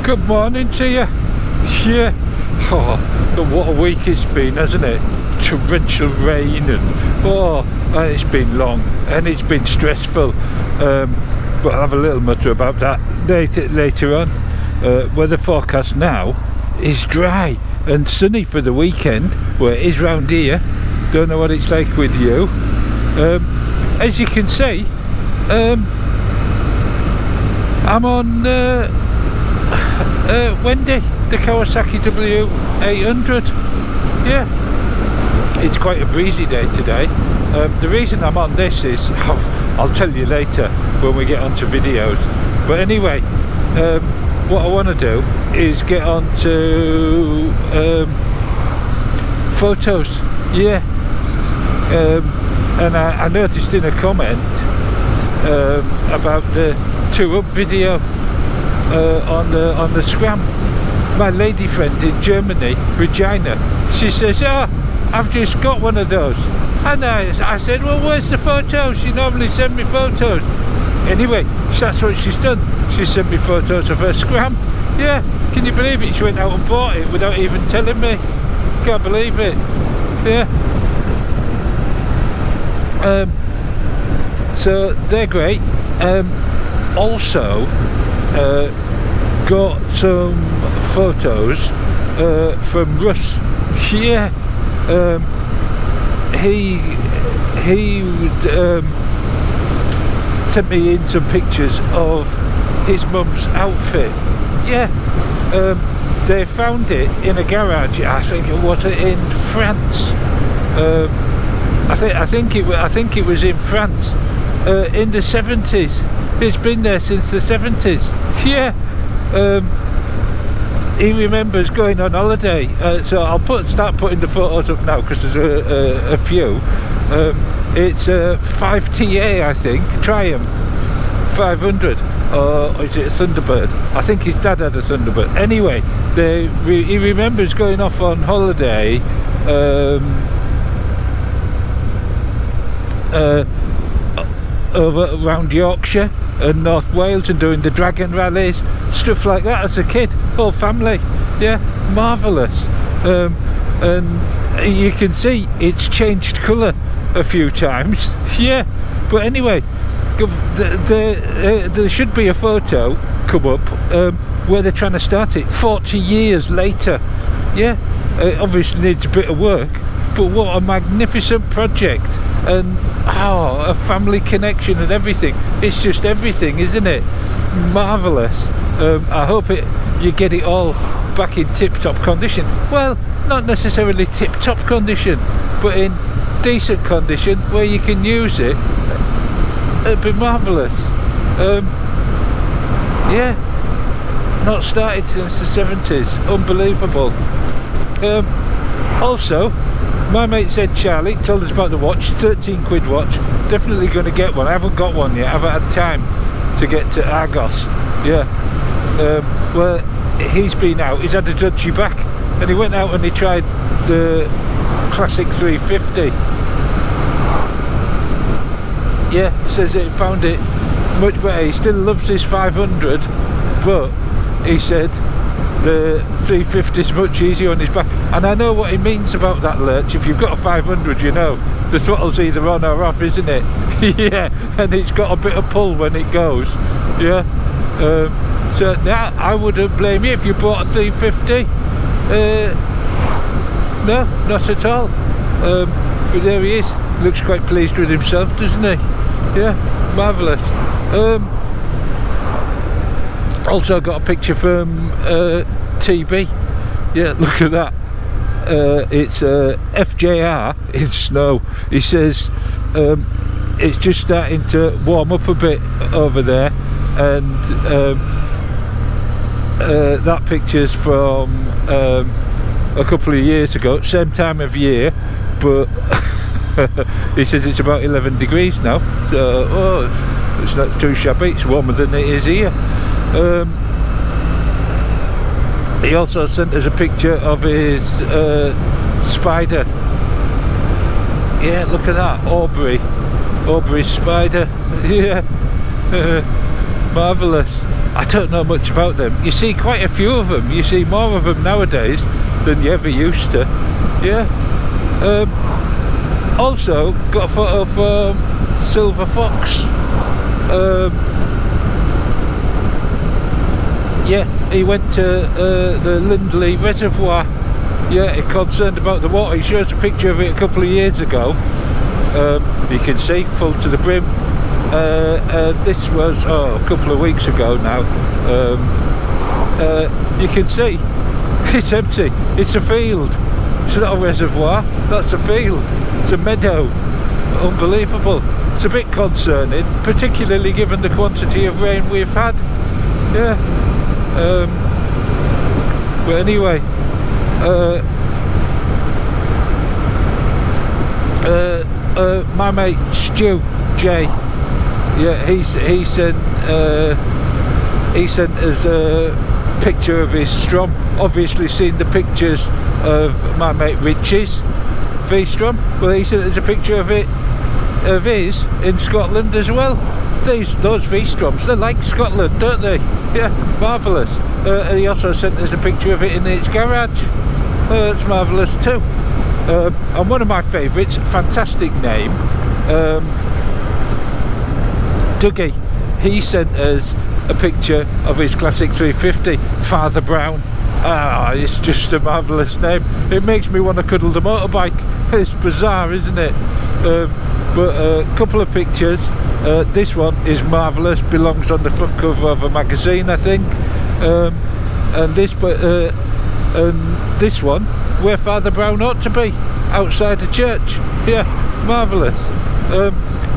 Good morning to you. Yeah. Oh, what a week it's been, hasn't it? Torrential rain and it's been long and it's been stressful. But I'll have a little mutter about that later on. Weather forecast now is dry and sunny for the weekend, where it is round here. Don't know what it's like with you. As you can see, I'm on Wendy, the Kawasaki W800. Yeah, it's quite a breezy day today. The reason I'm on this is, I'll tell you later when we get onto videos. But anyway, what I want to do is get on to photos. Yeah. And I noticed in a comment about the 2-up video on the Scram. My lady friend in Germany, Regina, she says, I've just got one of those. And I said, well, where's the photos? She normally sends me photos. Anyway, that's what she's done. She sent me photos of her Scram. Yeah, can you believe it? She went out and bought it without even telling me. Can't believe it. Yeah. So they're great. Also got some photos from Russ. Yeah. He sent me in some pictures of his mum's outfit. Yeah. They found it in a garage. I think it was in France. I think it was in France in the 70s. It's been there since the 70s. Yeah. He remembers going on holiday. So I'll start putting the photos up now because there's a few. It's a 5TA, I think, Triumph 500, or is it a Thunderbird? I think his dad had a Thunderbird. Anyway, he remembers going off on holiday over around Yorkshire and North Wales and doing the dragon rallies, stuff like that as a kid, whole family. Yeah, marvellous. And you can see it's changed colour a few times. Yeah, but anyway, there should be a photo come up where they're trying to start it 40 years later. Yeah, it obviously needs a bit of work, but what a magnificent project. And a family connection and everything. It's just everything, isn't it? Marvellous. I hope you get it all back in tip-top condition. Well, not necessarily tip-top condition, but in decent condition where you can use it. It'd be marvellous. Yeah, not started since the 70s. Unbelievable. Also, my mate said Charlie told us about the watch, 13 quid watch. Definitely going to get one. I haven't got one yet. I haven't had time to get to Argos. Yeah. Well, he's been out. He's had a dodgy back, and he went out and he tried the classic 350. Yeah, says he found it much better. He still loves his 500, but he said the 350 is much easier on his back. And I know what he means about that, Lurch. If you've got a 500, you know the throttle's either on or off, isn't it? Yeah, and it's got a bit of pull when it goes. Yeah. So now I wouldn't blame you if you bought a 350. No, not at all. But there he is. Looks quite pleased with himself, doesn't he? Yeah, marvellous. Also got a picture from TB. Yeah, look at that. It's FJR in snow. He says it's just starting to warm up a bit over there, and that picture's from a couple of years ago, same time of year, but he says it's about 11 degrees now, so it's not too shabby. It's warmer than it is here. He also sent us a picture of his Spider. Yeah, look at that, Aubrey's Spider. Yeah, marvellous. I don't know much about them. You see quite a few of them. You see more of them nowadays than you ever used to. Yeah. Also got a photo of Silver Fox. Yeah, he went to the Lindley Reservoir. Yeah, concerned about the water. He showed us a picture of it a couple of years ago. You can see full to the brim. This was a couple of weeks ago now. You can see it's empty. It's a field. It's not a reservoir. That's a field. It's a meadow. Unbelievable. It's a bit concerning, particularly given the quantity of rain we've had. Yeah. But anyway, my mate Stu J, yeah, he sent us a picture of his Strom. Obviously seen the pictures of my mate Rich's V-Strom. Well, he sent us a picture of his in Scotland as well. Those V-Stroms, they're like Scotland, don't they? Yeah, marvellous. And he also sent us a picture of it in its garage. It's marvellous too. And one of my favourites, fantastic name, Dougie. He sent us a picture of his classic 350, Father Brown. It's just a marvellous name. It makes me want to cuddle the motorbike. It's bizarre, isn't it? But a couple of pictures. This one is marvellous, belongs on the front cover of a magazine, I think. And this one, where Father Brown ought to be, outside the church. Yeah, marvellous.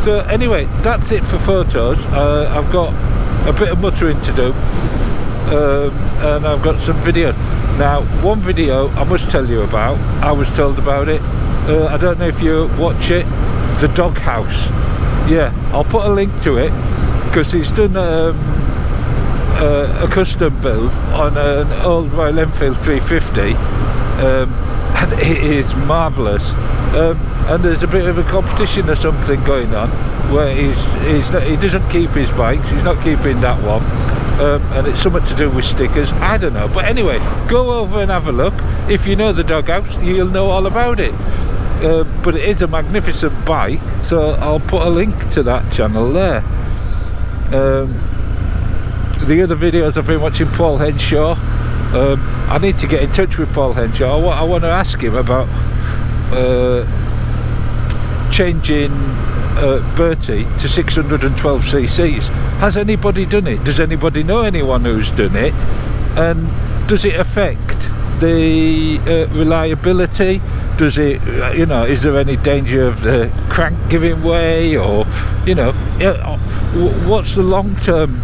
So anyway, that's it for photos. I've got a bit of muttering to do, and I've got some videos. Now, one video I must tell you about. I was told about it. I don't know if you watch it. The Doghouse. Yeah, I'll put a link to it because he's done a custom build on an old Royal Enfield 350, and it is marvellous. And there's a bit of a competition or something going on where he doesn't keep his bikes. He's not keeping that one, and it's something to do with stickers. I don't know, but anyway, go over and have a look. If you know the Doghouse, you'll know all about it. But it is a magnificent bike, so I'll put a link to that channel there. The other videos I've been watching, Paul Henshaw. I need to get in touch with Paul Henshaw. I want to ask him about changing Bertie to 612 cc's. Has anybody done it? Does anybody know anyone who's done it? And does it affect the reliability? Does it, is there any danger of the crank giving way, or what's the long-term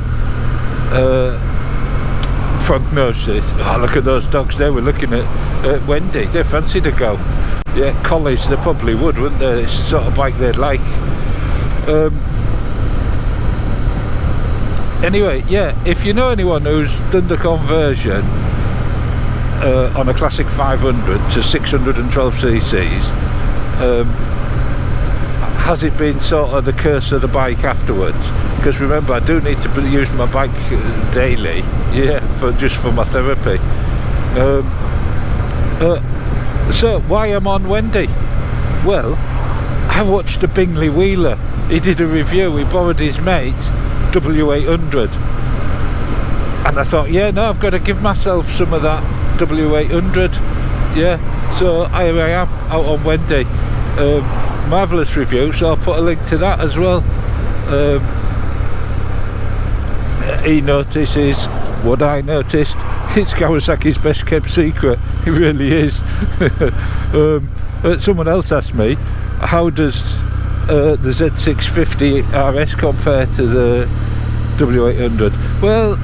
prognosis? Oh, look at those dogs there. We're looking at Wendy. They fancy to go. Yeah, college they probably would, wouldn't they? It's the sort of bike they'd like. Anyway, yeah, if you know anyone who's done the conversion on a classic 500 to 612 cc's, has it been sort of the curse of the bike afterwards? Because remember, I do need to use my bike daily, yeah, just for my therapy. So why I'm on Wendy? Well, I watched a Bingley Wheeler. He did a review. He borrowed his mate's W800, and I thought, yeah, no, I've got to give myself some of that W800. Yeah, so here I am out on Wendy. Marvellous review, so I'll put a link to that as well. He notices what I noticed. It's Kawasaki's best kept secret. It really is. Someone else asked me, how does the Z650 RS compare to the W800? Well,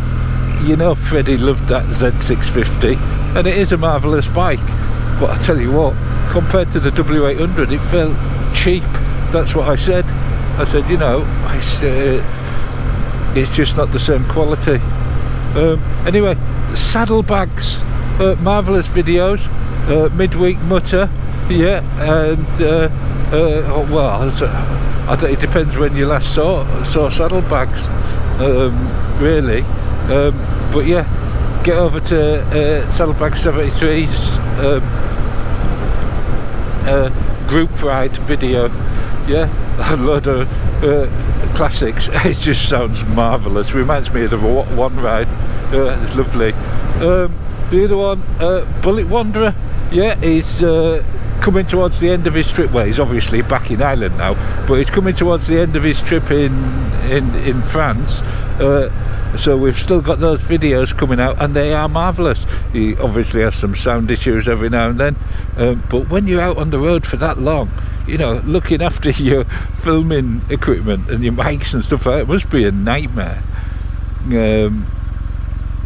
Freddie loved that Z650, and it is a marvellous bike, but I tell you what, compared to the W800, it felt cheap. That's what I said. I said, it's just not the same quality. Anyway, saddlebags, marvellous videos, midweek mutter, yeah, and it depends when you last saw saddlebags, really. But yeah, get over to Saddleback 73's group ride video. Yeah, a load of classics. It just sounds marvellous. Reminds me of the one ride. It's lovely. The other one, Bullet Wanderer. Yeah, he's coming towards the end of his trip. Well, he's obviously back in Ireland now, but he's coming towards the end of his trip in France. So we've still got those videos coming out, and they are marvellous. He obviously has some sound issues every now and then, but when you're out on the road for that long, you know, looking after your filming equipment and your mics and stuff like that, it must be a nightmare.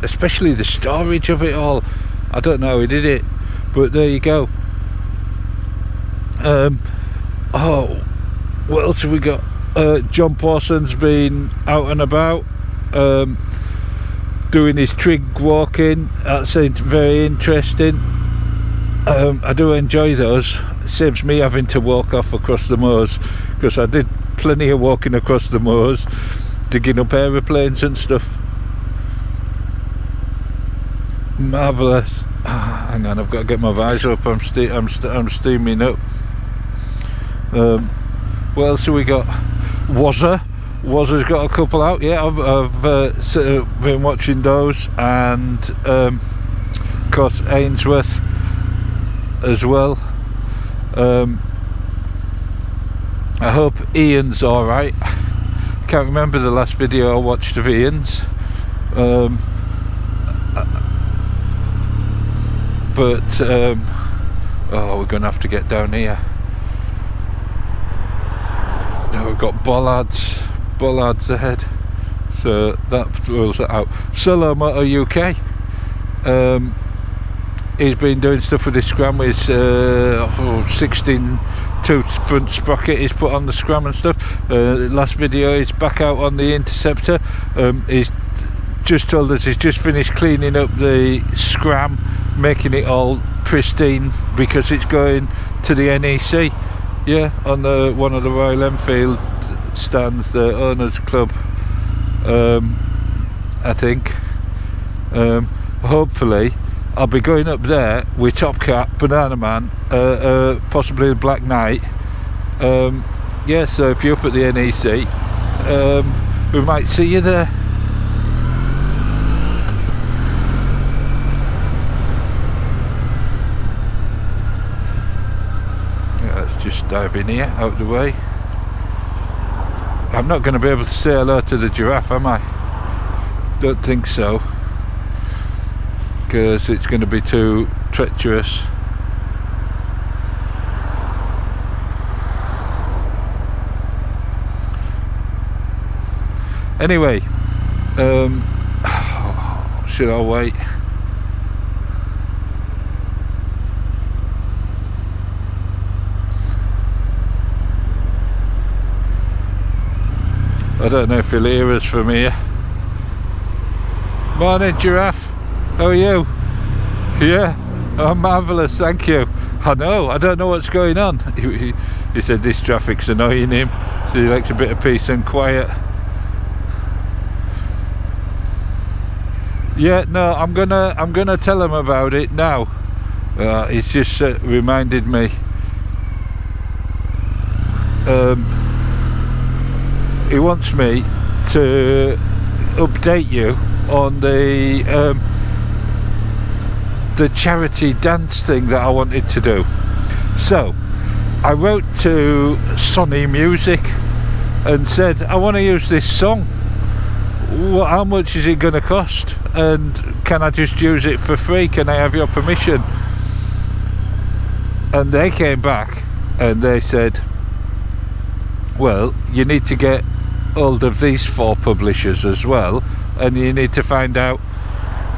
Especially the storage of it all. I don't know how he did it, but there you go. Oh, what else have we got? John Pawson's been out and about, doing his trig walking. That seems very interesting. I do enjoy those. It saves me having to walk off across the moors, because I did plenty of walking across the moors, digging up aeroplanes and stuff. Marvellous. Hang on, I've got to get my visor up. I'm steaming up. What else have we got? Wazza's got a couple out. Yeah, I've been watching those, and of course Ainsworth as well. I hope Ian's alright. Can't remember the last video I watched of Ian's. Oh, we're gonna have to get down here. Now we've got bollards ahead, so that rules it out. Solo Moto UK, he's been doing stuff with his Scram, with his 16 tooth front sprocket he's put on the Scram and stuff. Last video he's back out on the Interceptor. He's just told us he's just finished cleaning up the Scram, making it all pristine, because it's going to the NEC. Yeah, on the one of the Royal Enfield stands, the owners club, I think. Hopefully I'll be going up there with Top Cat, Banana Man, possibly the Black Knight. Yeah, so if you're up at the NEC, we might see you there. Just dive in here, out of the way. I'm not going to be able to say hello to the giraffe, am I? Don't think so, because it's going to be too treacherous. Anyway, should I wait? I don't know if he'll hear us from here. Morning, giraffe. How are you? Yeah, oh, marvellous, thank you. I know, I don't know what's going on. He said this traffic's annoying him, so he likes a bit of peace and quiet. Yeah, no, I'm gonna tell him about it now. He's just reminded me. He wants me to update you on the charity dance thing that I wanted to do. So I wrote to Sony Music and said, I want to use this song. How much is it going to cost? And can I just use it for free? Can I have your permission? And they came back and they said, well, you need to get hold of these 4 publishers as well, and you need to find out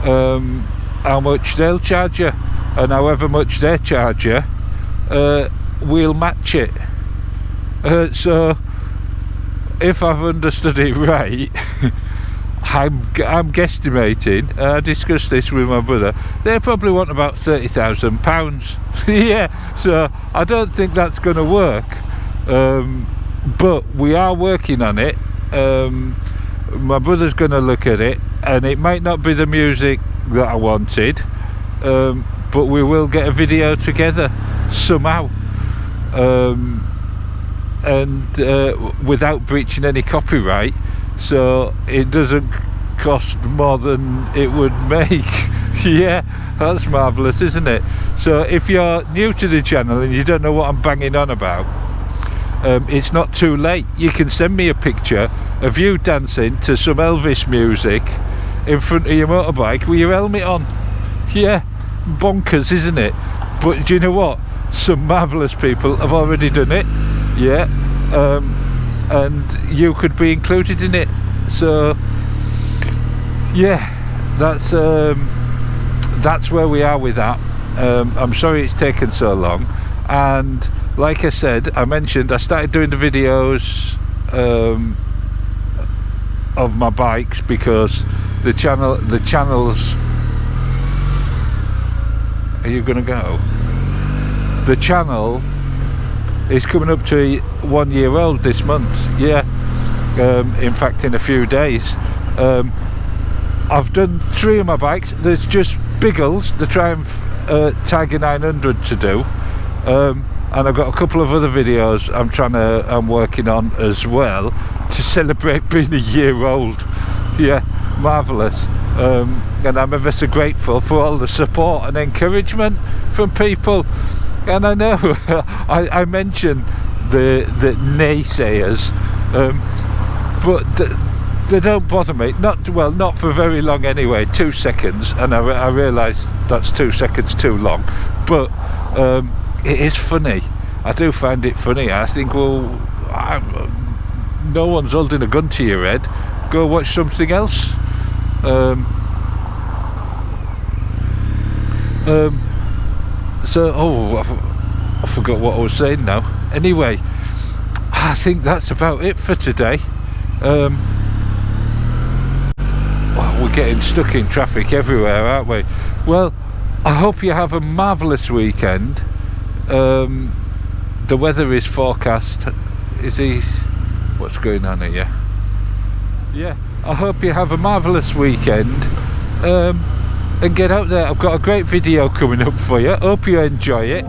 how much they'll charge you, and however much they charge you, we'll match it. So if I've understood it right, I'm guesstimating, I discussed this with my brother, they probably want about £30,000. Yeah, so I don't think that's going to work. But we are working on it. my brother's going to look at it, and it might not be the music that I wanted, but we will get a video together somehow, and without breaching any copyright, so it doesn't cost more than it would make. Yeah, that's marvellous, isn't it? So if you're new to the channel and you don't know what I'm banging on about, it's not too late. You can send me a picture of you dancing to some Elvis music in front of your motorbike with your helmet on. Yeah, bonkers, isn't it? But do you know what? Some marvellous people have already done it. Yeah, and you could be included in it. So yeah, that's where we are with that. I'm sorry it's taken so long, and like I said, I mentioned I started doing the videos of my bikes because the channels. Are you gonna go? The channel is coming up to 1 year old this month. Yeah, in fact in a few days. I've done 3 of my bikes. There's just Biggles, the Triumph Tiger 900 to do, and I've got a couple of other videos I'm working on as well to celebrate being a year old. Yeah, marvellous. And I'm ever so grateful for all the support and encouragement from people. And I know I mentioned the naysayers, but they don't bother me. Not for very long anyway. 2 seconds, and I realise that's 2 seconds too long. But it is funny. I do find it funny. I think, well, no one's holding a gun to your head. Go watch something else. I forgot what I was saying now. Anyway, I think that's about it for today. We're getting stuck in traffic everywhere, aren't we? Well, I hope you have a marvellous weekend. The weather is forecast. What's going on here? Yeah, I hope you have a marvellous weekend. And get out there. I've got a great video coming up for you. Hope you enjoy it.